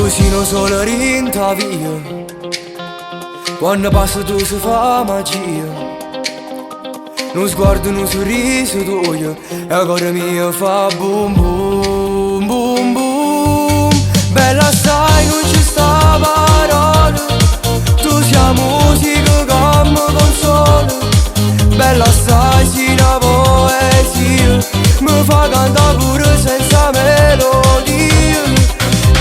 Tu sei non solo rinta via, quando passa tu si fa magia. Non sguardo, un sorriso tuo e la cuore mia fa boom boom boom boom. Bella sai non ci sta parola, tu sei musica che mi consola. Bella sai sì una poesia, mi fa cantare pure senza melodia.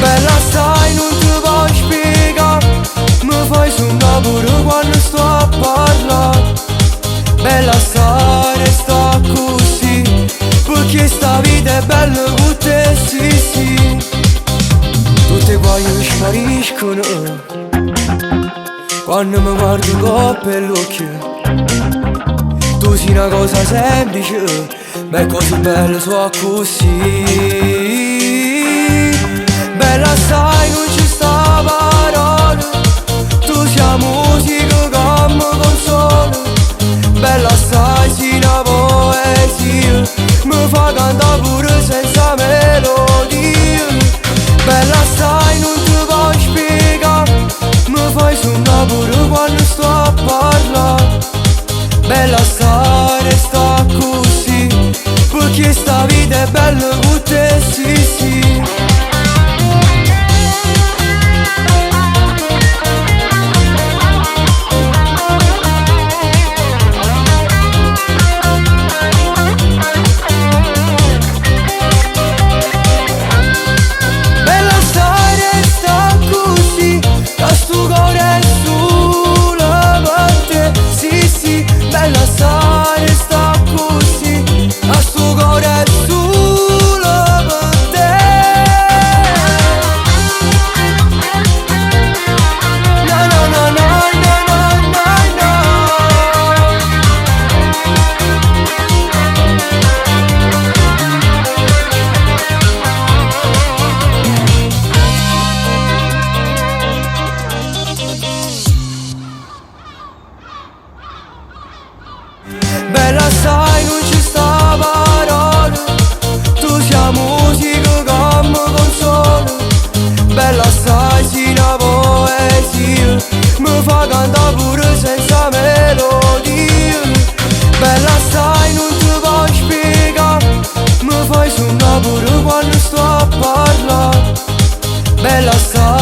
Bella sai non ti puoi spiegare, mi fai suonare pure quando sto a parlare. Bella stare sta così, perché sta vita è bella con te, sì sì. Tutte guai spariscono quando mi guardi con l'occhio. Tu sei una cosa semplice, ma è così bella so così. Bella sai non ci sta parola, tu sei musica che mi consola. Bella sai sì una poesia, mi fa cantare pure senza melodia. Bella sai non ti puoi spiegare, mi fai suonare pure quando sto a parlare. Bella stare sta così, perché sta vita è bella con te, sì sì. Bella stare sta così, a sto cuore solo per te. No no no no no no no no. Bella sai non ci sta parola, tu sei musica che mi consola. Bella sai sì una poesia, mi fa cantare pure senza melodia. Bella sai non ti puoi spiegare, mi fai suonare pure quando sto a parlare. Bella sai